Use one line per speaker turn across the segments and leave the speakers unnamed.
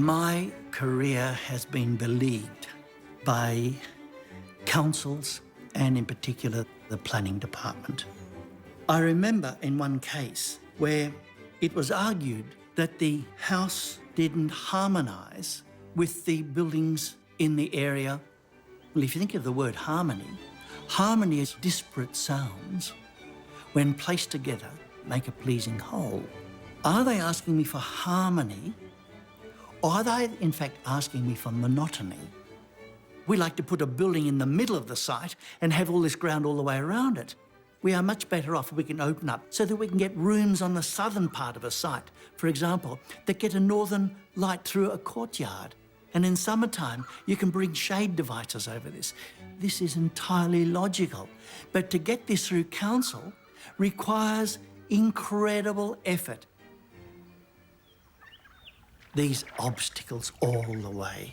My career has been beleaguered by councils and in particular the planning department. I remember in one case where it was argued that the house didn't harmonise with the buildings in the area. Well, if you think of the word harmony, harmony is disparate sounds when placed together make a pleasing whole. Are they asking me for harmony, or are they in fact asking me for monotony? We like to put a building in the middle of the site and have all this ground all the way around it. We are much better off if we can open up so that we can get rooms on the southern part of a site, for example, that get a northern light through a courtyard. And in summertime, you can bring shade devices over this. This is entirely logical. But to get this through council requires incredible effort. These obstacles all the way.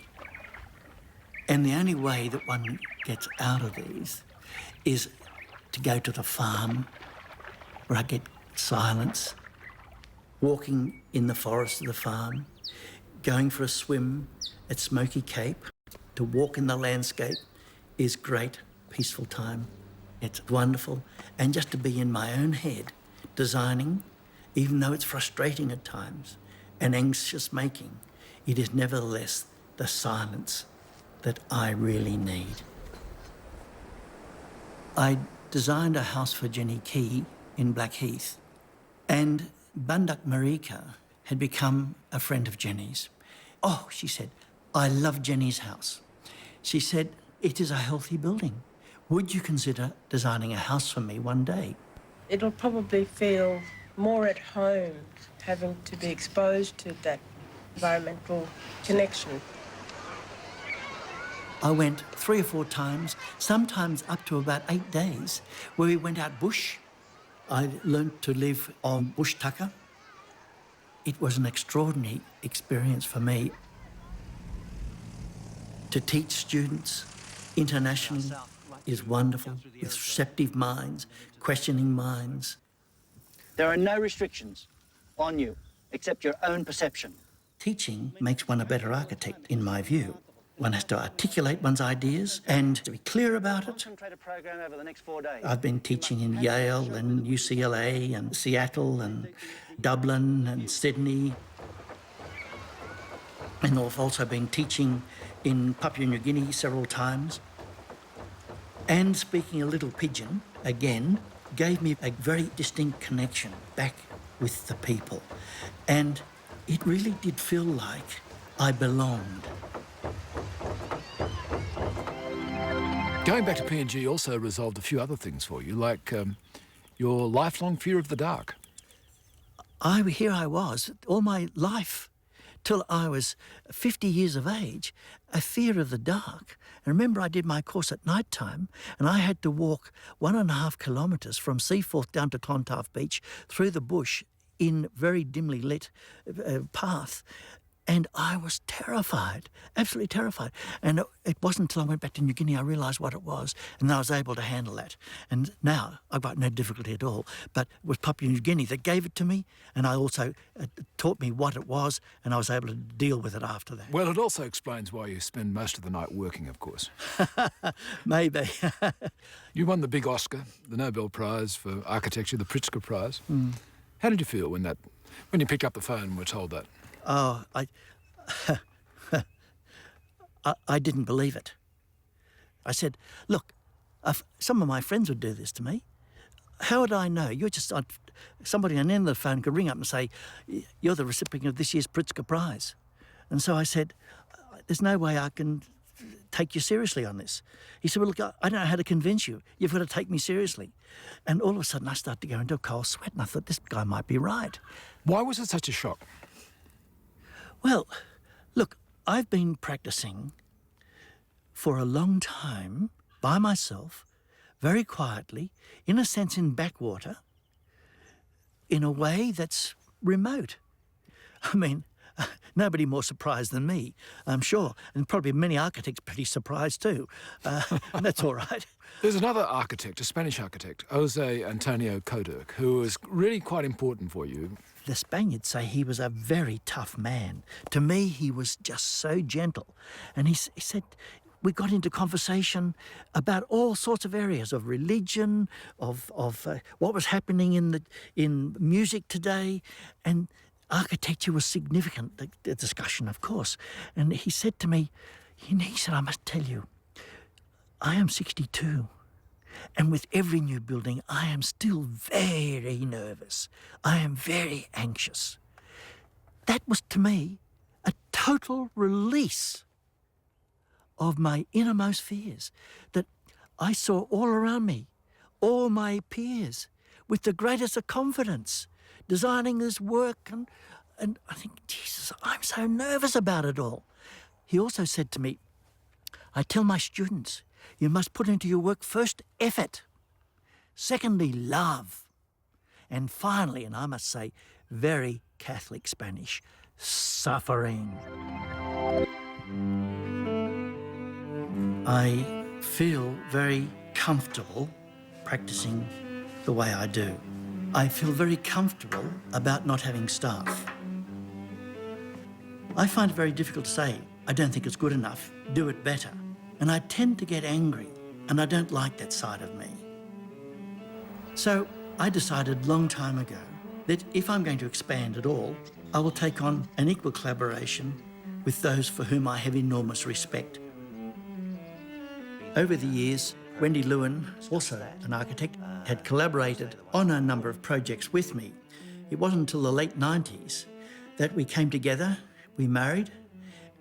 And the only way that one gets out of these is to go to the farm where I get silence, walking in the forest of the farm, going for a swim at Smoky Cape. To walk in the landscape is great, peaceful time. It's wonderful. And just to be in my own head, designing, even though it's frustrating at times and anxious making, it is nevertheless the silence that I really need. I designed a house for Jenny Key in Blackheath, and Bundak Marika had become a friend of Jenny's. Oh, she said, I love Jenny's house. She said, it is a healthy building. Would you consider designing a house for me one day?
It'll probably feel more at home having to be exposed to that environmental connection.
I went 3 or 4 times, sometimes up to about 8 days, where we went out bush. I learnt to live on bush tucker. It was an extraordinary experience for me to teach students internationally is wonderful, with receptive minds, questioning minds.
There are no restrictions on you except your own perception.
Teaching makes one a better architect, in my view. One has to articulate one's ideas and to be clear about it.
Concentrate a program over the next 4 days.
I've been teaching in Yale and UCLA and Seattle and Dublin and Sydney. And I've also been teaching in Papua New Guinea several times. And speaking a little pidgin, again, gave me a very distinct connection back with the people. And it really did feel like I belonged.
Going back to PNG also resolved a few other things for you, like your lifelong fear of the dark.
Here I was, all my life, till I was 50 years of age, a fear of the dark. And remember, I did my course at night time, and I had to walk 1.5 kilometres from Seaforth down to Clontarf Beach through the bush in very dimly lit path. And I was terrified, absolutely terrified. And it wasn't until I went back to New Guinea I realised what it was, and I was able to handle that. And now I've got no difficulty at all. But it was Papua New Guinea that gave it to me, and I also taught me what it was, and I was able to deal with it after that.
Well, it also explains why you spend most of the night working, of course.
Maybe.
You won the big Oscar, the Nobel Prize for Architecture, the Pritzker Prize. How did you feel when you picked up the phone and were told that?
Oh, I didn't believe it. I said, look, some of my friends would do this to me. How would I know? Somebody on the end of the phone could ring up and say, you're the recipient of this year's Pritzker Prize. And so I said, there's no way I can take you seriously on this. He said, well, look, I don't know how to convince you. You've got to take me seriously. And all of a sudden I started to go into a cold sweat, and I thought, this guy might be right.
Why was it such a shock?
Well, look, I've been practicing for a long time by myself, very quietly, in a sense in backwater, in a way that's remote. I mean, nobody more surprised than me, I'm sure, and probably many architects pretty surprised too. And that's all right.
There's another architect, a Spanish architect, Jose Antonio Coderc, who was really quite important for you
the Spaniards say he was a very tough man. To me, he was just so gentle. And he said, we got into conversation about all sorts of areas of religion, of what was happening in music today, and architecture was significant, the discussion, of course. And he said to me, he said, I must tell you, I am 62. And with every new building, I am still very nervous. I am very anxious. That was, to me, a total release of my innermost fears, that I saw all around me, all my peers, with the greatest of confidence, designing this work. And I think, Jesus, I'm so nervous about it all. He also said to me, I tell my students, you must put into your work first effort, secondly love, and finally, and I must say very Catholic Spanish, suffering. I feel very comfortable practicing the way I do. I feel very comfortable about not having staff. I find it very difficult to say, I don't think it's good enough, do it better. And I tend to get angry, and I don't like that side of me. So I decided a long time ago that if I'm going to expand at all, I will take on an equal collaboration with those for whom I have enormous respect. Over the years, Wendy Lewin, also an architect, had collaborated on a number of projects with me. It wasn't until the late 90s that we came together, we married,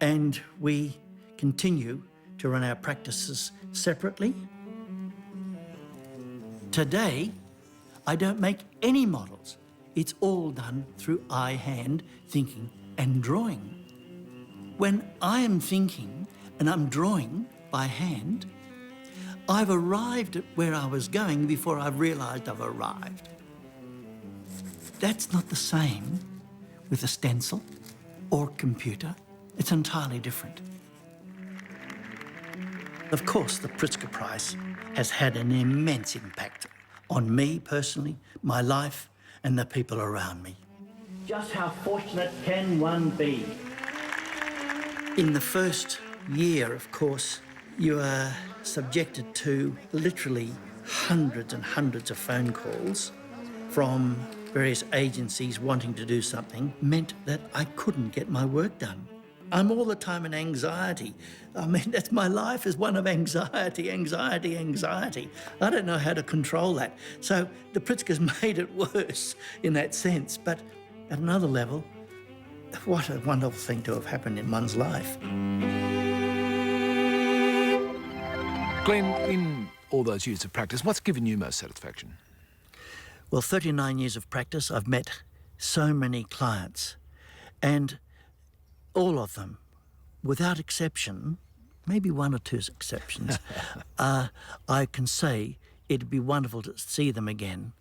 and we continue to run our practices separately. Today, I don't make any models. It's all done through eye-hand thinking and drawing. When I am thinking and I'm drawing by hand, I've arrived at where I was going before I've realised I've arrived. That's not the same with a stencil or computer. It's entirely different. Of course, the Pritzker Prize has had an immense impact on me personally, my life, and the people around me. Just how fortunate can one be? In the first year, of course, you are subjected to literally hundreds and hundreds of phone calls from various agencies wanting to do something, meant that I couldn't get my work done. I'm all the time in anxiety. I mean, that's my life is one of anxiety, anxiety, anxiety. I don't know how to control that. So the Pritzkers made it worse in that sense. But at another level, what a wonderful thing to have happened in one's life.
Glenn, in all those years of practice, what's given you most satisfaction?
Well, 39 years of practice, I've met so many clients, and all of them, without exception, maybe one or two exceptions, I can say it'd be wonderful to see them again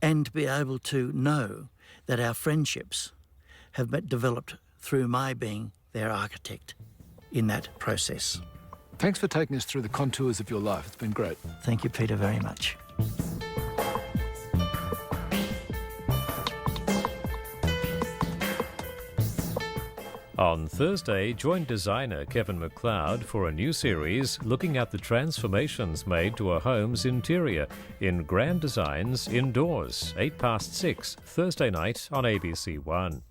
and to be able to know that our friendships have been developed through my being their architect in that process.
Thanks for taking us through the contours of your life. It's been great.
Thank you, Peter, very much.
On Thursday, join designer Kevin McLeod for a new series looking at the transformations made to a home's interior in Grand Designs Indoors, 6:08, Thursday night on ABC One.